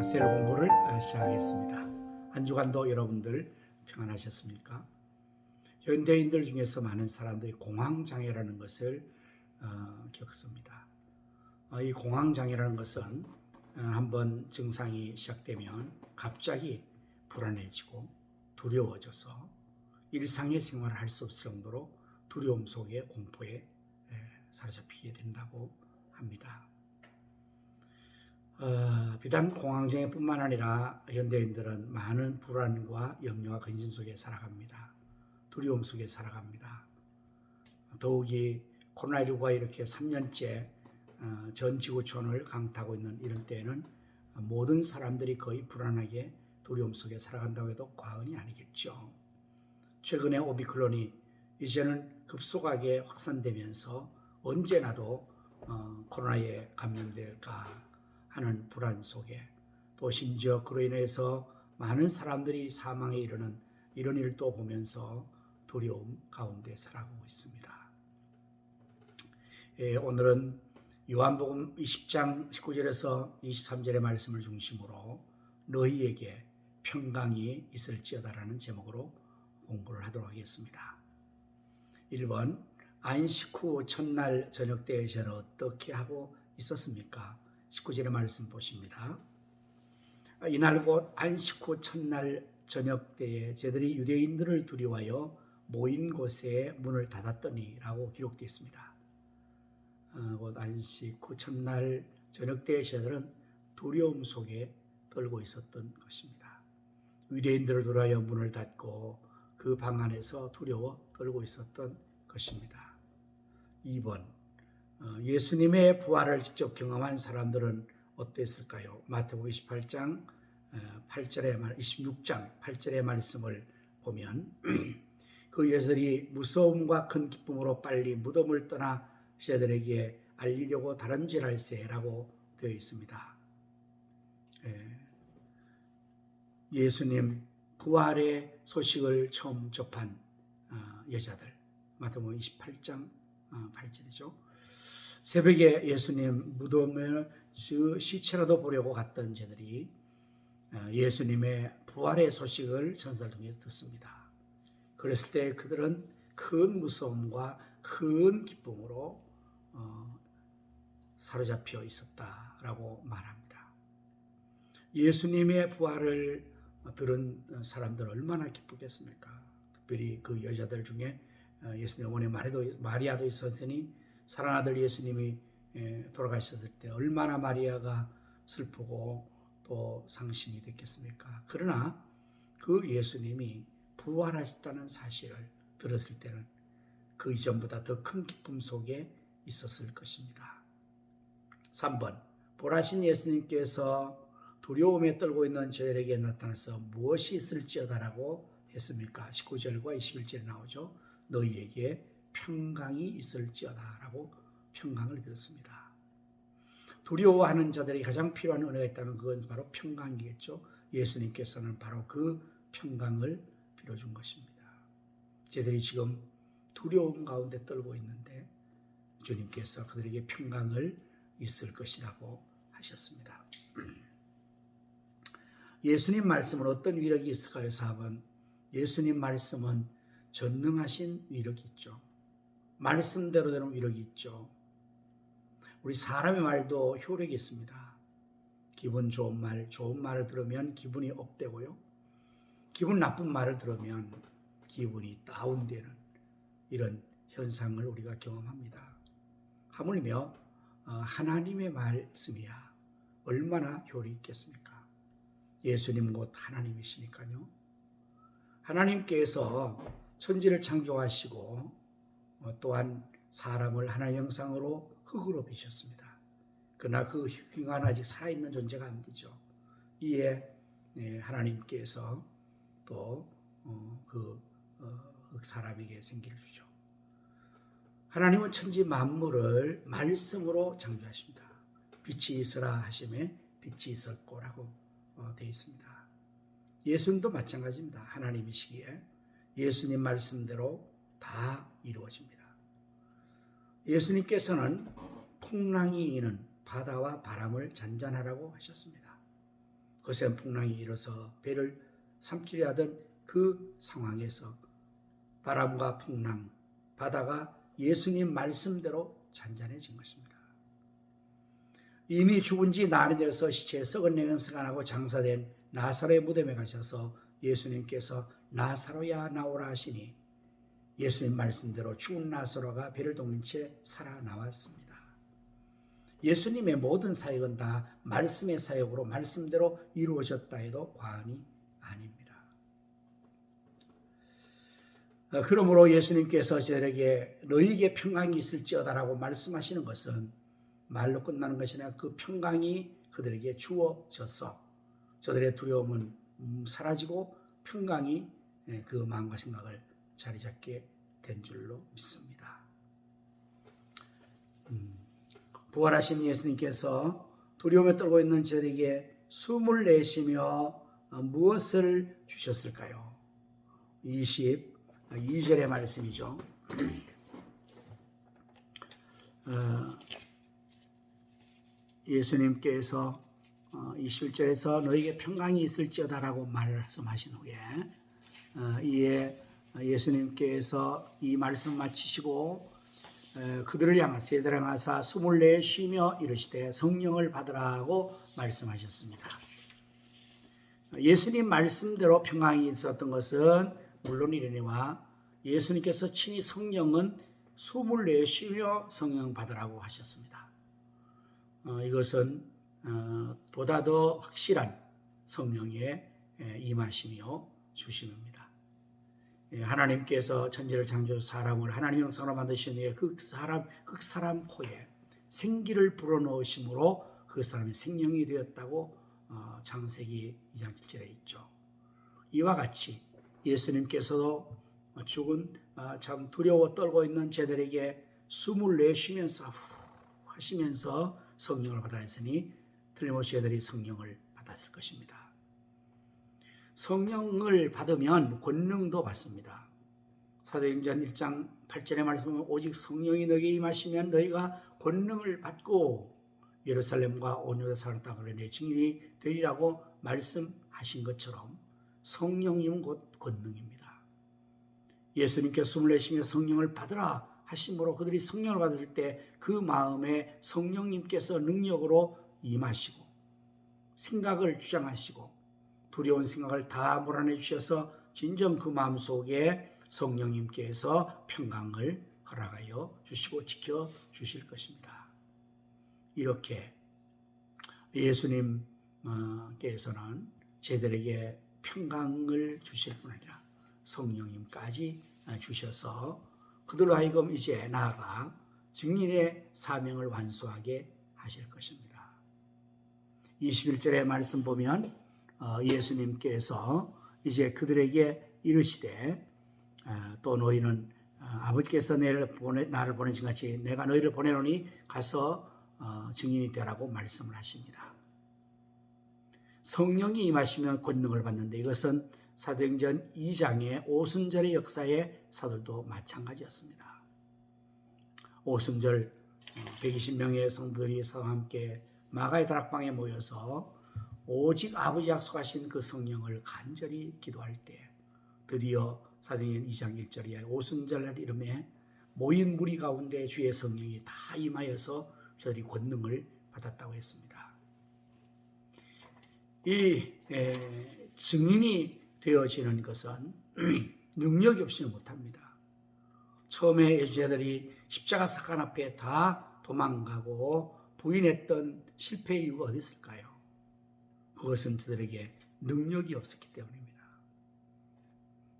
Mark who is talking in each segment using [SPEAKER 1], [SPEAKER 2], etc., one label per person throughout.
[SPEAKER 1] 셀 공부를 시작하겠습니다. 한 주간도 여러분들 평안하셨습니까? 현대인들 중에서 많은 사람들이 공황장애라는 것을 겪습니다. 이 공황장애라는 것은 한번 증상이 시작되면 갑자기 불안해지고 두려워져서 일상의 생활을 할 수 없을 정도로 두려움 속에 공포에 사로잡히게 된다고 합니다. 비단 공황장애뿐만 아니라 현대인들은 많은 불안과 염려와 근심 속에 살아갑니다. 두려움 속에 살아갑니다. 더욱이 코로나19가 이렇게 3년째 전 지구촌을 강타하고 있는 이런 때에는 모든 사람들이 거의 불안하게 두려움 속에 살아간다고 해도 과언이 아니겠죠. 최근에 오미크론이 이제는 급속하게 확산되면서 언제 나도 코로나에 감염될까 하는 불안 속에 또 심지어 그로 인해서 많은 사람들이 사망에 이르는 이런 일도 보면서 두려움 가운데 살아가고 있습니다. 오늘은 요한복음 20장 19절에서 23절의 말씀을 중심으로 너희에게 평강이 있을지어다라는 제목으로 공부를 하도록 하겠습니다. 1번 안식 후 첫날 저녁 때에는 어떻게 하고 있었습니까? 19절의 말씀 보십니다. 이날 곧 안식 후 첫날 저녁 때에 저들이 유대인들을 두려워하여 모인 곳에 문을 닫았더니 라고 기록되어 있습니다. 곧 안식 후 첫날 저녁 때에 저들은 두려움 속에 떨고 있었던 것입니다. 유대인들을 두려워하여 문을 닫고 그 방 안에서 두려워 떨고 있었던 것입니다. 2번 예수님의 부활을 직접 경험한 사람들은 어땠을까요? 마태복음 28장 26장 8절의 말씀을 보면 그 예수들이 무서움과 큰 기쁨으로 빨리 무덤을 떠나 저들에게 알리려고 다름질할세라고 되어 있습니다. 예수님 부활의 소식을 처음 접한 여자들, 마태복음 28장 8절이죠. 새벽에 예수님 무덤을 시체라도 보려고 갔던 저들이 예수님의 부활의 소식을 전사를 통해서 듣습니다. 그랬을 때 그들은 큰 무서움과 큰 기쁨으로 사로잡혀 있었다라고 말합니다. 예수님의 부활을 들은 사람들 얼마나 기쁘겠습니까? 특별히 그 여자들 중에 예수님 어머니 마리아도 있었으니 사랑아들 예수님이 돌아가셨을 때 얼마나 마리아가 슬프고 또 상심이 됐겠습니까? 그러나 그 예수님이 부활하셨다는 사실을 들었을 때는 그 이전보다 더 큰 기쁨 속에 있었을 것입니다. 3번 부활하신 예수님께서 두려움에 떨고 있는 저들에게 나타나서 무엇이 있을지어다라고 했습니까? 19절과 21절에 나오죠. 너희에게 평강이 있을지어다라고 평강을 빌었습니다. 두려워하는 자들이 가장 필요한 은혜가 있다면 그건 바로 평강이겠죠. 예수님께서는 바로 그 평강을 빌어준 것입니다. 저들이 지금 두려움 가운데 떨고 있는데 주님께서 그들에게 평강을 있을 것이라고 하셨습니다. 예수님 말씀은 어떤 위력이 있을까요? 4번 예수님 말씀은 전능하신 위력이 있죠. 말씀대로 되는 위력이 있죠. 우리 사람의 말도 효력이 있습니다. 기분 좋은 말을 들으면 기분이 업되고요. 기분 나쁜 말을 들으면 기분이 다운되는 이런 현상을 우리가 경험합니다. 하물며 하나님의 말씀이야 얼마나 효력이 있겠습니까? 예수님 곧 하나님이시니까요. 하나님께서 천지를 창조하시고 또한 사람을 하나님의 형상으로 흙으로 빚으셨습니다. 그러나 그 흙은 아직 살아있는 존재가 안 되죠. 이에 하나님께서 또 흙 사람에게 생기를 주죠. 하나님은 천지 만물을 말씀으로 창조하십니다. 빛이 있으라 하심에 빛이 있었고라고 되어 있습니다. 예수님도 마찬가지입니다. 하나님이시기에 예수님 말씀대로 다 이루어집니다. 예수님께서는 풍랑이 이는 바다와 바람을 잔잔하라고 하셨습니다. 거센 풍랑이 일어서 배를 삼키려 하던 그 상황에서 바람과 풍랑, 바다가 예수님 말씀대로 잔잔해진 것입니다. 이미 죽은 지 나흘이 되어서 시체에 썩은 냄새가 나고 장사된 나사로의 무덤에 가셔서 예수님께서 나사로야 나오라 하시니 예수님 말씀대로 죽은 나사로가 배를 돕는 채 살아나왔습니다. 예수님의 모든 사역은 다 말씀의 사역으로 말씀대로 이루어졌다 해도 과언이 아닙니다. 그러므로 예수님께서 저에게 너희에게 평강이 있을지어다라고 말씀하시는 것은 말로 끝나는 것이 아니라 그 평강이 그들에게 주어져서 저들의 두려움은 사라지고 평강이 그 마음과 생각을 자리 잡게 된 줄로 믿습니다. 부활하신 예수님께서 두려움에 떨고 있는 저에게 숨을 내쉬며 무엇을 주셨을까요? 22절의 말씀이죠. 예수님께서 21절에서 너에게 평강이 있을지어다라고 말씀하신 후에 이에 예수님께서 이 말씀을 마치시고 그들을 향하사 얘들을 향하사 숨을 내쉬며 이르시되 성령을 받으라고 말씀하셨습니다. 예수님 말씀대로 평강이 있었던 것은 물론이려니와 예수님께서 친히 성령은 숨을 내쉬며 성령 받으라고 하셨습니다. 이것은 보다 더 확실한 성령의 임하심이요 주심입니다. 하나님께서 천지를 창조 사람을 하나님의 형상으로 만드신 후에 그 사람 코에 생기를 불어넣으심으로 그 사람이 생명이 되었다고 창세기 2장 7절에 있죠. 이와 같이 예수님께서도 죽은 참 두려워 떨고 있는 제들에게 숨을 내쉬면서 후 하시면서 성령을 받아냈으니 틀림없이 제들이 성령을 받았을 것입니다. 성령을 받으면 권능도 받습니다. 사도행전 1장 8절의 말씀은 오직 성령이 너에게 임하시면 너희가 권능을 받고 예루살렘과 온 유다 사람 땅을 내 증인이 되리라고 말씀하신 것처럼 성령님은 곧 권능입니다. 예수님께 숨을 내쉬며 성령을 받으라 하심으로 그들이 성령을 받았을 때 그 마음에 성령님께서 능력으로 임하시고 생각을 주장하시고 두려운 생각을 다 몰아내 주셔서 진정 그 마음속에 성령님께서 평강을 허락하여 주시고 지켜 주실 것입니다. 이렇게 예수님께서는 제들에게 평강을 주실 뿐 아니라 성령님까지 주셔서 그들로 하여금 이제 나아가 증인의 사명을 완수하게 하실 것입니다. 21절의 말씀 보면 예수님께서 이제 그들에게 이르시되 또 너희는 아버지께서 나를 보내신 같이 내가 너희를 보내노니 가서 증인이 되라고 말씀을 하십니다. 성령이 임하시면 권능을 받는데 이것은 사도행전 2장의 오순절의 역사의 사도들도 마찬가지였습니다. 오순절 120명의 성도들이 서로 함께 마가의 다락방에 모여서 오직 아버지 약속하신 그 성령을 간절히 기도할 때 드디어 사도행전 2장 1절에 오순절날 이름에 모인 무리 가운데 주의 성령이 다 임하여서 저들이 권능을 받았다고 했습니다. 이 증인이 되어지는 것은 능력이 없이는 못합니다. 처음에 예수자들이 십자가 사건 앞에 다 도망가고 부인했던 실패의 이유가 어디 있을까요? 그것은 저들에게 능력이 없었기 때문입니다.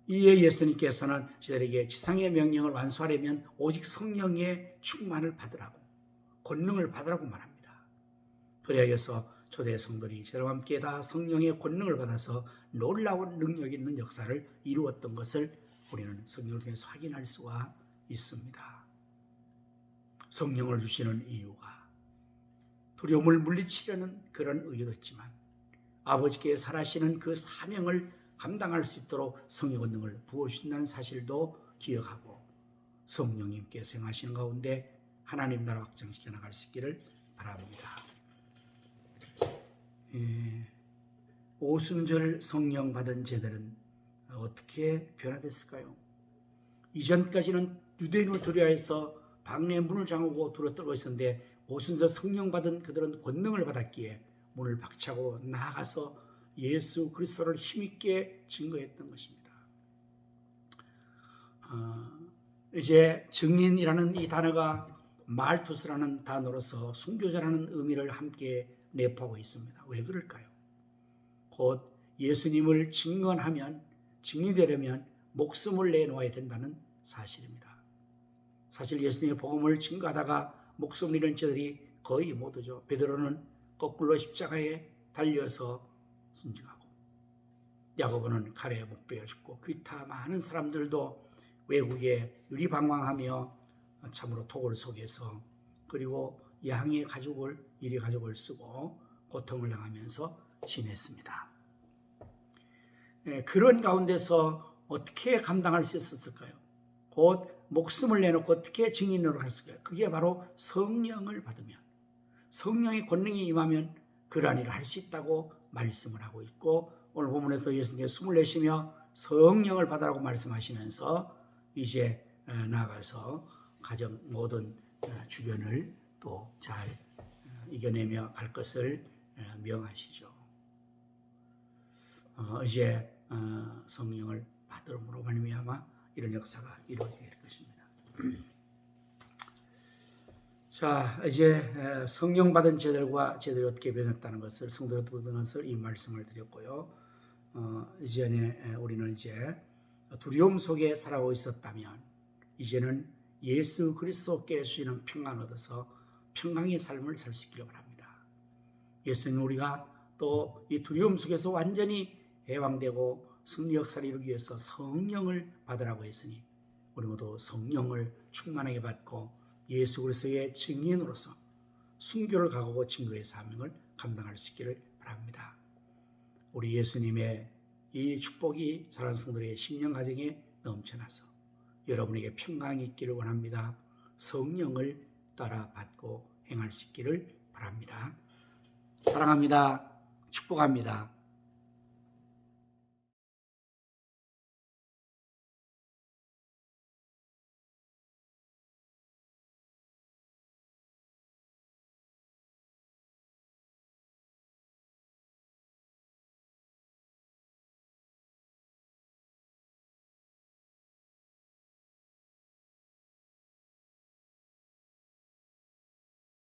[SPEAKER 1] 이에 예수님께서는 저들에게 지상의 명령을 완수하려면 오직 성령의 충만을 받으라고 권능을 받으라고 말합니다. 그래야 해서 초대 성도들이 저와 함께 다 성령의 권능을 받아서 놀라운 능력 있는 역사를 이루었던 것을 우리는 성령을 통해서 확인할 수가 있습니다. 성령을 주시는 이유가 두려움을 물리치려는 그런 의도도 있지만 아버지께 살아시는 그 사명을 감당할 수 있도록 성령 권능을 부어주신다는 사실도 기억하고 성령님께서 행하시는 가운데 하나님 나라 확장시켜 나갈 수 있기를 바랍니다. 오순절 성령 받은 제들은 어떻게 변화됐을까요? 이전까지는 유대인을 두려워해서 방내 문을 잠그고 들어들고 있었는데 오순절 성령 받은 그들은 권능을 받았기에 문을 박차고 나아가서 예수 그리스도를 힘있게 증거했던 것입니다. 이제 증인이라는 이 단어가 말투스라는 단어로서 순교자라는 의미를 함께 내포하고 있습니다. 왜 그럴까요? 곧 예수님을 증인되려면 목숨을 내놓아야 된다는 사실입니다. 사실 예수님의 복음을 증거하다가 목숨을 잃은 자들이 거의 모두죠. 베드로는 거꾸로 십자가에 달려서 순직하고, 야고보는 칼에 못 베어 죽고, 기타 많은 사람들도 외국에 유리방황하며 참으로 토굴 속에서, 그리고 양의 가죽을 이리 가죽을 쓰고 고통을 당하면서 지냈습니다. 그런 가운데서 어떻게 감당할 수 있었을까요? 곧 목숨을 내놓고 어떻게 증인으로 할 수 있을까요? 그게 바로 성령을 받으면, 성령의 권능이 임하면 그러한 일을 할 수 있다고 말씀을 하고 있고, 오늘 본문에서 예수님께 숨을 내쉬며 성령을 받으라고 말씀하시면서 이제 나아가서 가정 모든 주변을 또 잘 이겨내며 갈 것을 명하시죠. 이제 성령을 받음으로 말미암아 이런 역사가 이루어질 것입니다. 자, 이제 성령 받은 제들과 제들이 어떻게 변했다는 것을, 성도가 듣는 것을 이 말씀을 드렸고요. 이전에 우리는 이제 두려움 속에 살아오고 있었다면 이제는 예수 그리스도께 주시는 평강 얻어서 평강의 삶을 살 수 있기를 바랍니다. 예수님, 우리가 또 이 두려움 속에서 완전히 해방되고 승리 역사를 이루기 위해서 성령을 받으라고 했으니 우리 모두 성령을 충만하게 받고 예수 그리스도의 증인으로서 순교를 각오하고 증거의 사명을 감당할 수 있기를 바랍니다. 우리 예수님의 이 축복이 사랑하는 성도들의 심령 가정에 넘쳐나서 여러분에게 평강이 있기를 원합니다. 성령을 따라 받고 행할 수 있기를 바랍니다. 사랑합니다. 축복합니다.